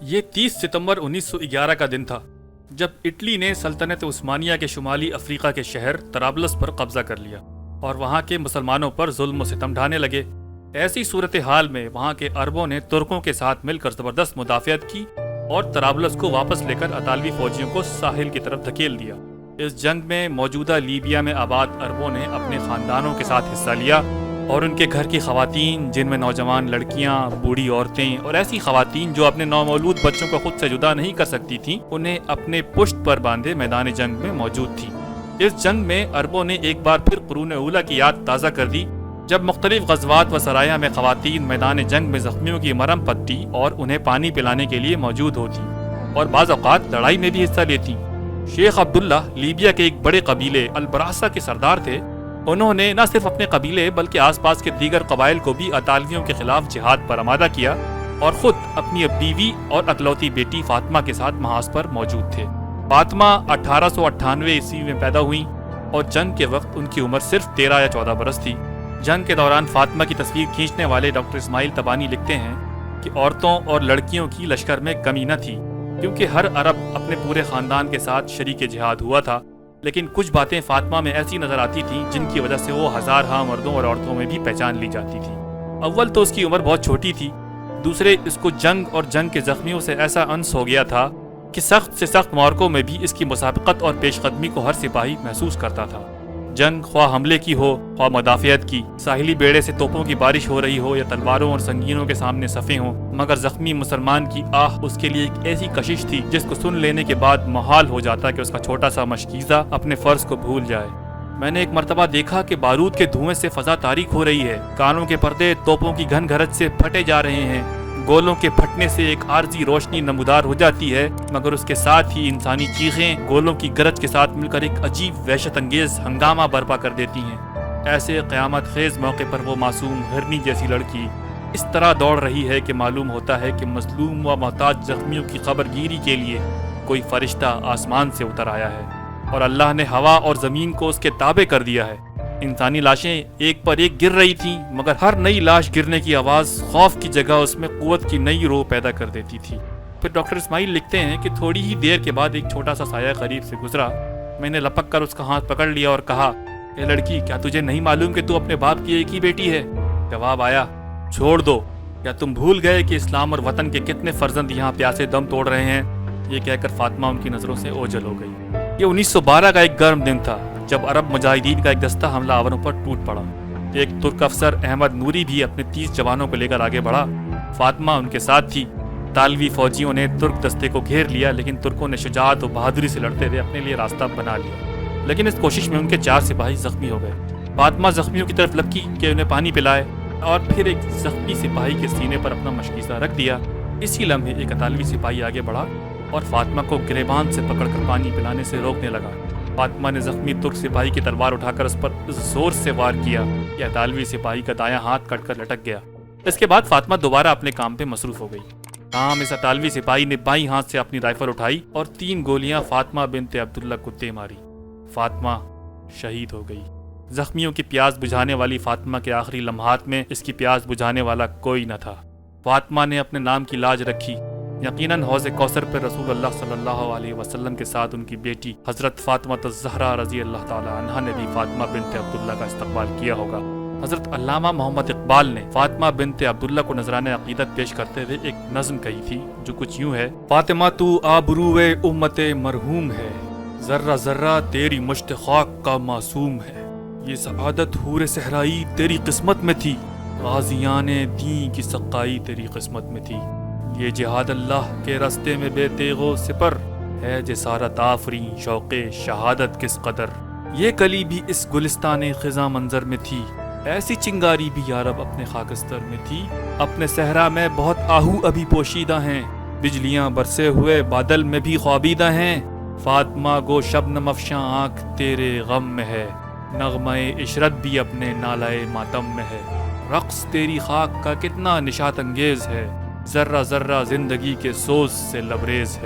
یہ 30 ستمبر 1911 کا دن تھا جب اٹلی نے سلطنت عثمانیہ کے شمالی افریقہ کے شہر طرابلس پر قبضہ کر لیا اور وہاں کے مسلمانوں پر ظلم و ستم ڈھانے لگے۔ ایسی صورتحال میں وہاں کے عربوں نے ترکوں کے ساتھ مل کر زبردست مدافعت کی اور طرابلس کو واپس لے کر اطالوی فوجیوں کو ساحل کی طرف دھکیل دیا۔ اس جنگ میں موجودہ لیبیا میں آباد عربوں نے اپنے خاندانوں کے ساتھ حصہ لیا اور ان کے گھر کی خواتین، جن میں نوجوان لڑکیاں، بوڑھی عورتیں اور ایسی خواتین جو اپنے نومولود بچوں کو خود سے جدا نہیں کر سکتی تھیں، انہیں اپنے پشت پر باندھے میدان جنگ میں موجود تھیں۔ اس جنگ میں عربوں نے ایک بار پھر قرون اولیٰ کی یاد تازہ کر دی، جب مختلف غزوات و سرایہ میں خواتین میدان جنگ میں زخمیوں کی مرہم پٹی اور انہیں پانی پلانے کے لیے موجود ہوتی اور بعض اوقات لڑائی میں بھی حصہ لیتی۔ شیخ عبداللہ لیبیا کے ایک بڑے قبیلے البراسا کے سردار تھے۔ انہوں نے نہ صرف اپنے قبیلے بلکہ آس پاس کے دیگر قبائل کو بھی اطالویوں کے خلاف جہاد پر آمادہ کیا اور خود اپنی بیوی اور اکلوتی بیٹی فاطمہ کے ساتھ محاذ پر موجود تھے۔ فاطمہ 1898 عیسوی میں پیدا ہوئیں اور جنگ کے وقت ان کی عمر صرف 13 یا 14 برس تھی۔ جنگ کے دوران فاطمہ کی تصویر کھینچنے والے ڈاکٹر اسماعیل تبانی لکھتے ہیں کہ عورتوں اور لڑکیوں کی لشکر میں کمی نہ تھی، کیونکہ ہر عرب اپنے پورے خاندان کے ساتھ شریک جہاد ہوا تھا، لیکن کچھ باتیں فاطمہ میں ایسی نظر آتی تھیں جن کی وجہ سے وہ ہزارہا مردوں اور عورتوں میں بھی پہچان لی جاتی تھی۔ اول تو اس کی عمر بہت چھوٹی تھی، دوسرے اس کو جنگ اور جنگ کے زخمیوں سے ایسا انس ہو گیا تھا کہ سخت سے سخت معرکوں میں بھی اس کی مسابقت اور پیش قدمی کو ہر سپاہی محسوس کرتا تھا۔ جنگ خواہ حملے کی ہو خواہ مدافعت کی، ساحلی بیڑے سے توپوں کی بارش ہو رہی ہو یا تلواروں اور سنگینوں کے سامنے صفیں ہوں، مگر زخمی مسلمان کی آہ اس کے لیے ایک ایسی کشش تھی جس کو سن لینے کے بعد محال ہو جاتا کہ اس کا چھوٹا سا مشکیزہ اپنے فرض کو بھول جائے۔ میں نے ایک مرتبہ دیکھا کہ بارود کے دھوئیں سے فضا تاریک ہو رہی ہے، کانوں کے پردے توپوں کی گھن گھرج سے پھٹے جا رہے ہیں، گولوں کے پھٹنے سے ایک عارضی روشنی نمودار ہو جاتی ہے، مگر اس کے ساتھ ہی انسانی چیخیں گولوں کی گرج کے ساتھ مل کر ایک عجیب وحشت انگیز ہنگامہ برپا کر دیتی ہیں۔ ایسے قیامت خیز موقع پر وہ معصوم ہرنی جیسی لڑکی اس طرح دوڑ رہی ہے کہ معلوم ہوتا ہے کہ مظلوم و محتاج زخمیوں کی خبر گیری کے لیے کوئی فرشتہ آسمان سے اتر آیا ہے اور اللہ نے ہوا اور زمین کو اس کے تابع کر دیا ہے۔ انسانی لاشیں ایک پر ایک گر رہی تھیں، مگر ہر نئی لاش گرنے کی آواز خوف کی جگہ اس میں قوت کی نئی روح پیدا کر دیتی تھی۔ پھر ڈاکٹر اسماعیل لکھتے ہیں کہ تھوڑی ہی دیر کے بعد ایک چھوٹا سا سایہ قریب سے گزرا۔ میں نے لپک کر اس کا ہاتھ پکڑ لیا اور کہا، اے لڑکی، کیا تجھے نہیں معلوم کہ تو اپنے باپ کی ایک ہی بیٹی ہے؟ جواب آیا، چھوڑ دو، کیا تم بھول گئے کہ اسلام اور وطن کے کتنے فرزند یہاں پیاسے دم توڑ رہے ہیں؟ یہ کہہ کر فاطمہ ان کی نظروں سے اوجھل ہو گئی۔ یہ 1912 کا ایک گرم دن تھا جب عرب مجاہدین کا ایک دستہ حملہ آوروں پر ٹوٹ پڑا۔ ایک ترک افسر احمد نوری بھی اپنے 30 جوانوں کو لے کر آگے بڑھا۔ فاطمہ ان کے ساتھ تھی۔ طالوی فوجیوں نے ترک دستے کو گھیر لیا، لیکن ترکوں نے شجاعت و بہادری سے لڑتے ہوئے اپنے لیے راستہ بنا لیا، لیکن اس کوشش میں ان کے 4 سپاہی زخمی ہو گئے۔ فاطمہ زخمیوں کی طرف لپکی کہ انہیں پانی پلائے اور پھر ایک زخمی سپاہی کے سینے پر اپنا مشکیزہ رکھ دیا۔ اسی لمحے ایک اطالوی سپاہی آگے بڑھا اور فاطمہ کو گریبان سے پکڑ کر پانی پلانے سے روکنے لگا۔ فاطمہ نے زخمی ترک سپاہی کی تلوار اٹھا کر اس پر زور سے وار کیا کہ اطالوی سپاہی کا دایاں ہاتھ کٹ کر لٹک گیا۔ اس کے بعد فاطمہ دوبارہ اپنے کام پہ مصروف ہو گئی۔ تاہم اس اطالوی سپاہی نے بائیں ہاتھ سے اپنی رائفل اٹھائی اور 3 گولیاں فاطمہ بنت عبداللہ کو دے ماری۔ فاطمہ شہید ہو گئی۔ زخمیوں کی پیاس بجھانے والی فاطمہ کے آخری لمحات میں اس کی پیاس بجھانے والا کوئی نہ تھا۔ فاطمہ نے اپنے نام کی لاج رکھی۔ یقیناً حوض کوثر پر رسول اللہ صلی اللہ علیہ وسلم کے ساتھ ان کی بیٹی حضرت فاطمہ الزہرا رضی اللہ تعالی عنہا نے بھی فاطمہ بنت عبداللہ کا استقبال کیا ہوگا۔ حضرت علامہ محمد اقبال نے فاطمہ بنت عبداللہ کو نذرانہ عقیدت پیش کرتے ہوئے ایک نظم کہی تھی جو کچھ یوں ہے، فاطمہ تو آبروئے امت مرحوم ہے، ذرہ ذرہ تیری مشت خاک کا معصوم ہے، یہ سعادت حور صحرائی تیری قسمت میں تھی، غازیان دین کی سقائی تیری قسمت میں تھی، یہ جہاد اللہ کے راستے میں بے تیغ و سپر ہے، جسارت آفریں شوق شہادت کس قدر، یہ کلی بھی اس گلستان خزاں منظر میں تھی، ایسی چنگاری بھی یارب اپنے خاکستر میں تھی، اپنے صحرا میں بہت آہو ابھی پوشیدہ ہیں، بجلیاں برسے ہوئے بادل میں بھی خوابیدہ ہیں، فاطمہ گو شبنم افشاں آنکھ تیرے غم میں ہے، نغمہ عشرت بھی اپنے نالائے ماتم میں ہے، رقص تیری خاک کا کتنا نشاط انگیز ہے، ذرہ ذرہ زندگی کے سوز سے لبریز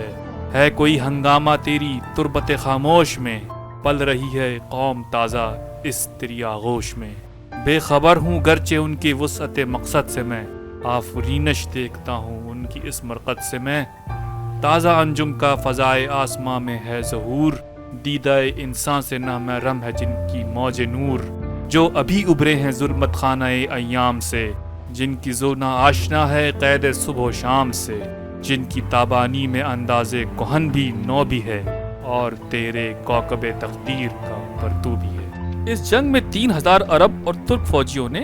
ہے کوئی ہنگامہ تیری تربت خاموش میں، پل رہی ہے قوم تازہ اس تیری آغوش میں، بے خبر ہوں گرچہ ان کی وسعت مقصد سے میں، آفرینش دیکھتا ہوں ان کی اس مرقد سے میں، تازہ انجم کا فضائے آسماں میں ہے ظہور، دیدہ انسان سے نہ محرم ہے جن کی موج نور، جو ابھی ابھرے ہیں ظلمت خانہ ایام سے، جن کی ذو نہ آشنا ہے قید صبح و شام سے، جن کی تابانی میں انداز کہن بھی نو بھی ہے، اور تیرے کوکب تقدیر کا پرتو بھی ہے۔ اس جنگ میں 3000 عرب اور ترک فوجیوں نے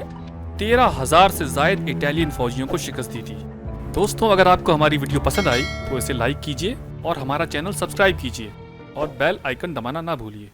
13,000 سے زائد اٹالین فوجیوں کو شکست دی تھی۔ دوستوں، اگر آپ کو ہماری ویڈیو پسند آئی تو اسے لائک کیجیے اور ہمارا چینل سبسکرائب کیجیے اور بیل آئیکن دبانا نہ بھولیے۔